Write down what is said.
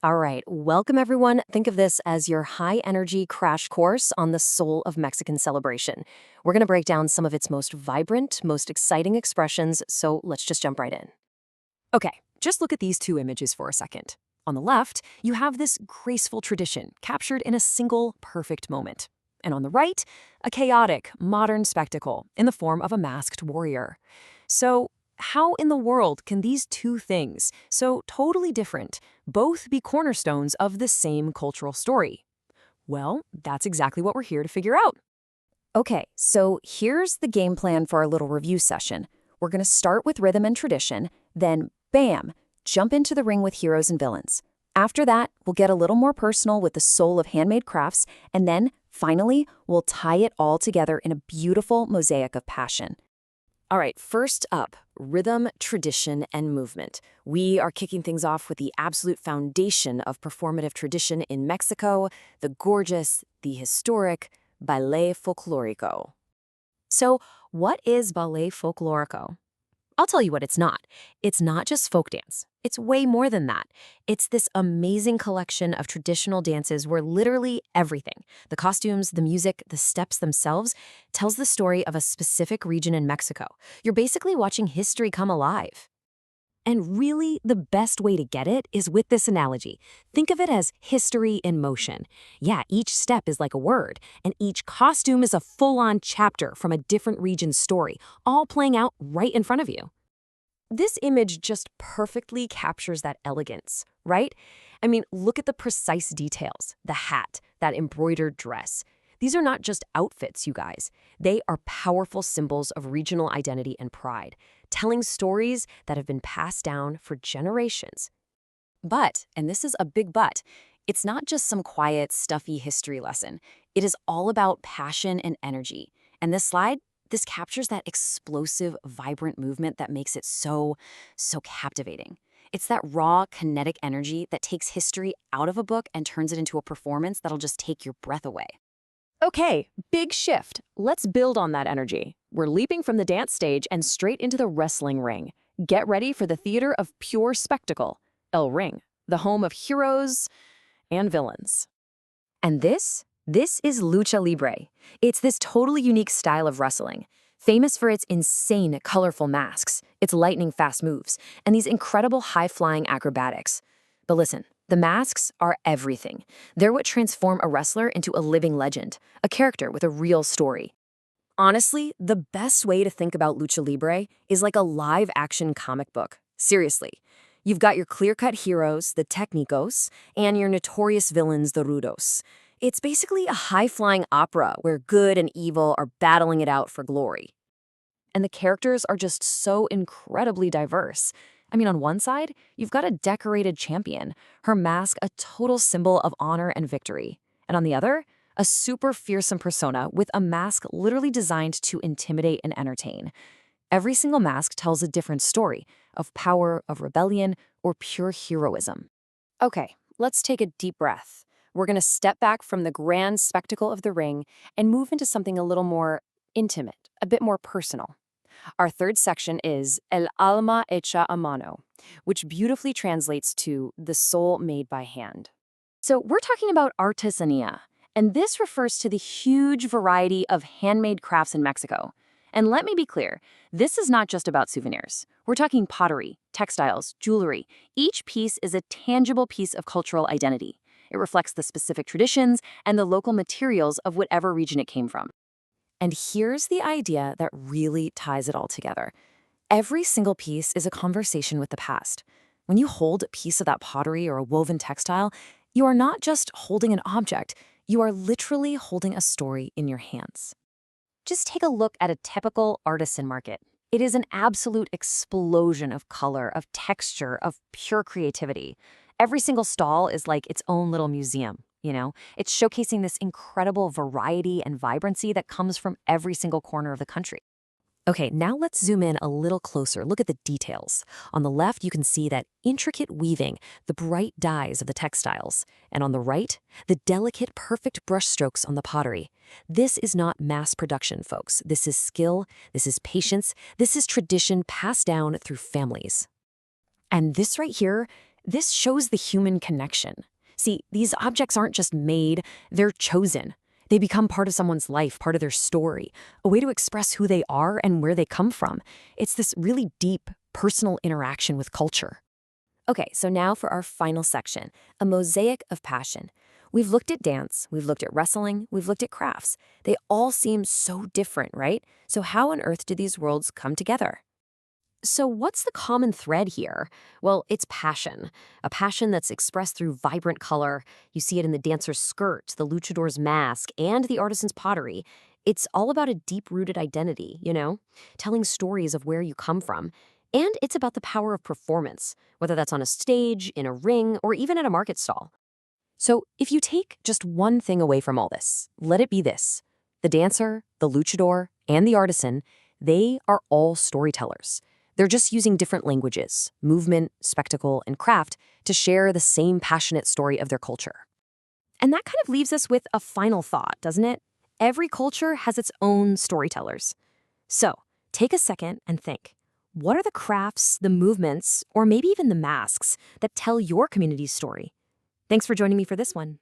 All right, welcome everyone. Think of this as your high energy crash course on the soul of Mexican celebration. We're going to break down some of its most vibrant, most exciting expressions, so let's just jump right in. Okay, just look at these two images for a second. On the left, you have this graceful tradition captured in a single perfect moment. And on the right, a chaotic, modern spectacle in the form of a masked warrior. So, how in the world can these two things, so totally different, both be cornerstones of the same cultural story? Well, that's exactly what we're here to figure out. Okay, so here's the game plan for our little review session. We're going to start with rhythm and tradition, then, bam, jump into the ring with heroes and villains. After that, we'll get a little more personal with the soul of handmade crafts, and then, finally, we'll tie it all together in a beautiful mosaic of passion. All right, first up, rhythm, tradition, and movement. We are kicking things off with the absolute foundation of performative tradition in Mexico, the gorgeous, the historic Ballet Folklorico. So, what is Ballet Folklorico? I'll tell you what it's not. It's not just folk dance. It's way more than that. It's this amazing collection of traditional dances where literally everything, the costumes, the music, the steps themselves, tells the story of a specific region in Mexico. You're basically watching history come alive. And really, the best way to get it is with this analogy. Think of it as history in motion. Yeah, each step is like a word, and each costume is a full-on chapter from a different region's story, all playing out right in front of you. This image just perfectly captures that elegance, right? I mean, look at the precise details. The hat, that embroidered dress. These are not just outfits, you guys. They are powerful symbols of regional identity and pride, telling stories that have been passed down for generations. But, and this is a big but, it's not just some quiet, stuffy history lesson. It is all about passion and energy. And this captures that explosive, vibrant movement that makes it so captivating. It's that raw, kinetic energy that takes history out of a book and turns it into a performance that'll just take your breath away. Okay, big shift. Let's build on that energy. We're leaping from the dance stage and straight into the wrestling ring. Get ready for the theater of pure spectacle, El Ring, the home of heroes and villains. And this is lucha libre. It's this totally unique style of wrestling, famous for its insane, colorful masks, its lightning-fast moves, and these incredible high-flying acrobatics. But listen, the masks are everything. They're what transform a wrestler into a living legend, a character with a real story. Honestly, the best way to think about lucha libre is like a live-action comic book. Seriously. You've got your clear-cut heroes, the technicos, and your notorious villains, the rudos. It's basically a high-flying opera where good and evil are battling it out for glory. And the characters are just so incredibly diverse. I mean, on one side, you've got a decorated champion, her mask a total symbol of honor and victory. And on the other, a super fearsome persona with a mask literally designed to intimidate and entertain. Every single mask tells a different story of power, of rebellion, or pure heroism. Okay, let's take a deep breath. We're going to step back from the grand spectacle of the ring and move into something a little more intimate, a bit more personal. Our third section is El alma hecha a mano, which beautifully translates to the soul made by hand. So we're talking about artesanía, and this refers to the huge variety of handmade crafts in Mexico. And let me be clear, this is not just about souvenirs. We're talking pottery, textiles, jewelry. Each piece is a tangible piece of cultural identity. It reflects the specific traditions and the local materials of whatever region it came from. And here's the idea that really ties it all together. Every single piece is a conversation with the past. When you hold a piece of that pottery or a woven textile, you are not just holding an object, you are literally holding a story in your hands. Just take a look at a typical artisan market. It is an absolute explosion of color, of texture, of pure creativity. Every single stall is like its own little museum. It's showcasing this incredible variety and vibrancy that comes from every single corner of the country. Okay, now let's zoom in a little closer. Look at the details. On the left, you can see that intricate weaving, the bright dyes of the textiles. And on the right, the delicate, perfect brushstrokes on the pottery. This is not mass production, folks. This is skill, this is patience, this is tradition passed down through families. And this right here, This shows the human connection. See, these objects aren't just made, they're chosen. They become part of someone's life, part of their story, a way to express who they are and where they come from. It's this really deep, personal interaction with culture. Okay, so now for our final section, a mosaic of passion. We've looked at dance, we've looked at wrestling, we've looked at crafts. They all seem so different, right? So how on earth did these worlds come together? So what's the common thread here? Well, it's passion. A passion that's expressed through vibrant color. You see it in the dancer's skirt, the luchador's mask, and the artisan's pottery. It's all about a deep-rooted identity, telling stories of where you come from. And it's about the power of performance, whether that's on a stage, in a ring, or even at a market stall. So if you take just one thing away from all this, let it be this. The dancer, the luchador, and the artisan, they are all storytellers. They're just using different languages, movement, spectacle, and craft to share the same passionate story of their culture. And that kind of leaves us with a final thought, doesn't it? Every culture has its own storytellers. So take a second and think. What are the crafts, the movements, or maybe even the masks that tell your community's story? Thanks for joining me for this one.